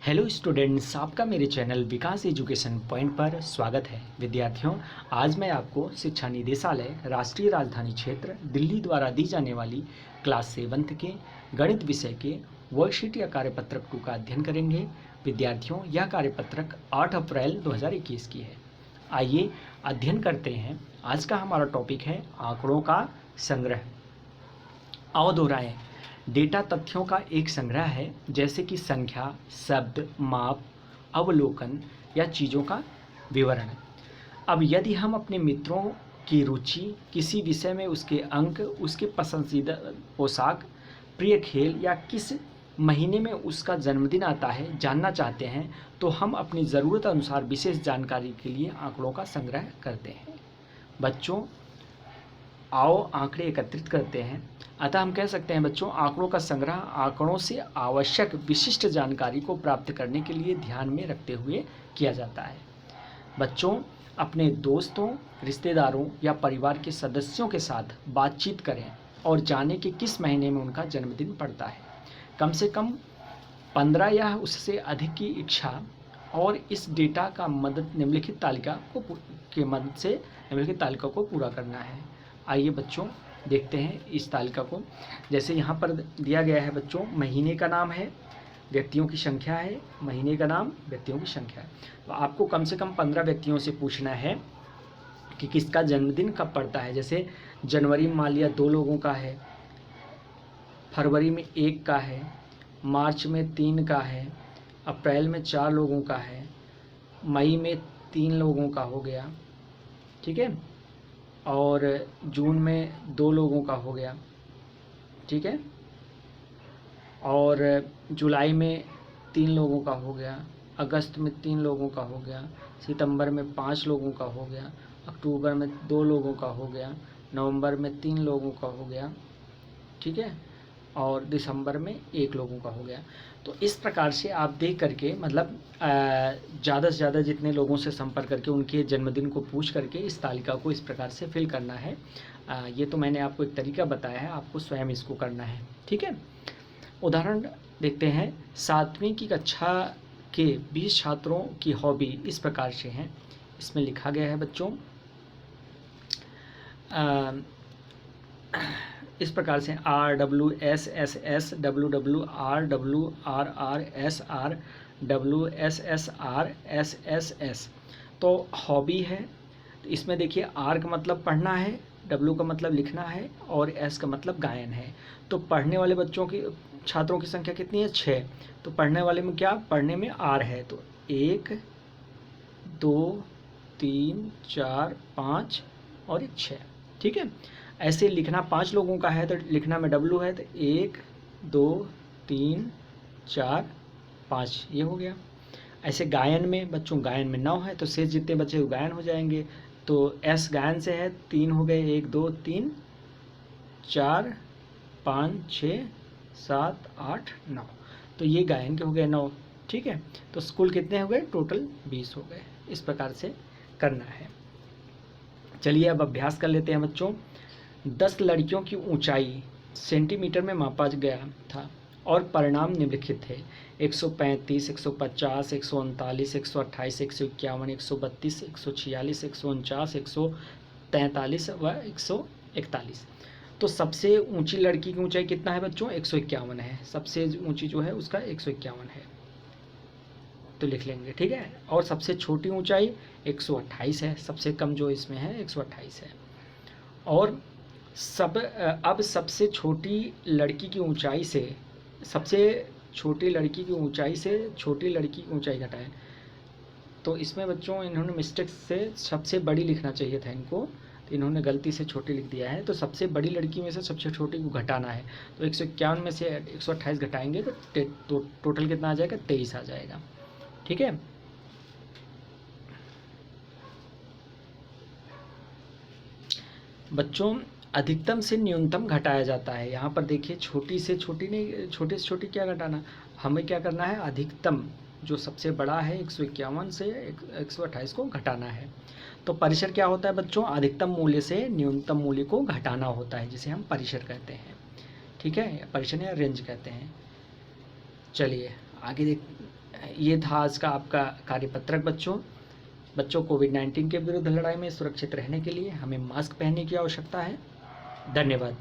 Hello students, आपका मेरे channel विकास education point पर स्वागत है। विद्यार्थियों, आज मैं आपको शिक्षा निदेशालय राष्ट्रीय राजधानी क्षेत्र दिल्ली द्वारा दी जाने वाली क्लास 7 के गणित विषय के वर्कशीट या कार्यपत्रक 2 का अध्ययन करेंगे। विद्यार्थियों, यह कार्यपत्रक 8 अप्रैल 2021 की है। आइए अध्ययन करते हैं। आज का हमारा टॉपिक है आंकड़ों का संग्रह। आओ दोहराएं। डेटा तथ्यों का एक संग्रह है, जैसे कि संख्या, शब्द, माप, अवलोकन या चीज़ों का विवरण। अब यदि हम अपने मित्रों की रुचि, किसी विषय में उसके अंक, उसके पसंदीदा पोशाक, प्रिय खेल या किस महीने में उसका जन्मदिन आता है जानना चाहते हैं, तो हम अपनी ज़रूरत अनुसार विशेष जानकारी के लिए आंकड़ों का संग्रह करते हैं। बच्चों, आओ आंकड़े एकत्रित करते हैं। अतः हम कह सकते हैं बच्चों, आंकड़ों का संग्रह आंकड़ों से आवश्यक विशिष्ट जानकारी को प्राप्त करने के लिए ध्यान में रखते हुए किया जाता है। बच्चों, अपने दोस्तों, रिश्तेदारों या परिवार के सदस्यों के साथ बातचीत करें और जानें कि किस महीने में उनका जन्मदिन पड़ता है। कम से कम 15 या उससे अधिक की इच्छा और इस डेटा का मदद निम्नलिखित तालिका को पूरा करना है। आइए बच्चों देखते हैं इस तालिका को। जैसे यहाँ पर दिया गया है बच्चों, महीने का नाम है, व्यक्तियों की संख्या है, महीने का नाम, व्यक्तियों की संख्या है। तो आपको कम से कम 15 व्यक्तियों से पूछना है कि किसका जन्मदिन कब पड़ता है। जैसे जनवरी में मान लिया 2 लोगों का है, फरवरी में 1 का है, मार्च में 3 का है, अप्रैल में 4 लोगों का है, मई में 3 लोगों का हो गया, ठीक है, और जून में 2 लोगों का हो गया, ठीक है, और जुलाई में 3 लोगों का हो गया, अगस्त में 3 लोगों का हो गया, सितंबर में 5 लोगों का हो गया, अक्टूबर में 2 लोगों का हो गया, नवंबर में 3 लोगों का हो गया, ठीक है, और दिसंबर में 1 लोगों का हो गया। तो इस प्रकार से आप देख करके, मतलब ज़्यादा से ज़्यादा जितने लोगों से संपर्क करके उनके जन्मदिन को पूछ करके इस तालिका को इस प्रकार से फिल करना है। ये तो मैंने आपको एक तरीका बताया है, आपको स्वयं इसको करना है, ठीक है। उदाहरण देखते हैं। 7वीं की कक्षा के 20 छात्रों की हॉबी इस प्रकार से हैं। इसमें लिखा गया है बच्चों, इस प्रकार से RWSSS, WWRWRRSR, WSSRSSS। तो हॉबी है, तो इसमें देखिए R का मतलब पढ़ना है, W का मतलब लिखना है और S का मतलब गायन है। तो पढ़ने वाले बच्चों की, छात्रों की संख्या कितनी है? 6। तो पढ़ने वाले में क्या, पढ़ने में R है, तो 1 2 3 4 5 और 6, ठीक है। ऐसे लिखना 5 लोगों का है तो लिखना में W है, तो 1 2 3 4 5 ये हो गया। ऐसे गायन में बच्चों, गायन में 9 है तो शेष जितने बचे वो गायन हो जाएंगे। तो S गायन से है, 3 हो गए, 1 2 3 4 5 6 7 8 9, तो ये गायन के हो गए 9, ठीक है। तो स्कूल कितने हो गए? टोटल 20 हो गए। इस प्रकार से करना है। चलिए अब अभ्यास कर लेते हैं बच्चों। 10 लड़कियों की ऊंचाई सेंटीमीटर में मापा गया था और परिणाम निम्नलिखित थे: 135, 150, 139, 128, 151, 132, 146, 149, 143 व 141। तो सबसे ऊंची लड़की की ऊंचाई कितना है बच्चों? 151 है। सबसे ऊंची जो है उसका 151 है, तो लिख लेंगे, ठीक है। और सबसे छोटी ऊंचाई 128 है, सबसे कम जो इसमें है 128 है। और अब सबसे छोटी लड़की की ऊंचाई से, सबसे छोटी लड़की की ऊंचाई से छोटी लड़की की ऊंचाई घटाएं। तो इसमें बच्चों इन्होंने मिस्टेक से सबसे बड़ी लिखना चाहिए था इनको, तो इन्होंने गलती से छोटी लिख दिया है। तो सबसे बड़ी लड़की में से सबसे छोटी को घटाना है, तो 151 में से 128 घटाएंगे तो टोटल कितना आ जाएगा? 23 आ जाएगा, ठीक है। बच्चों, अधिकतम से न्यूनतम घटाया जाता है। यहाँ पर देखिए, छोटी से छोटी नहीं, छोटे से छोटी क्या घटाना, हमें क्या करना है? अधिकतम जो सबसे बड़ा है 151 से 128 को घटाना है। तो परिसर क्या होता है बच्चों? अधिकतम मूल्य से न्यूनतम मूल्य को घटाना होता है, जिसे हम परिसर कहते हैं, ठीक है, परिसर या रेंज कहते हैं। चलिए आगे ये था आज का आपका कार्यपत्रक बच्चों कोविड-19 के विरुद्ध लड़ाई में सुरक्षित रहने के लिए हमें मास्क पहनने की आवश्यकता है। धन्यवाद।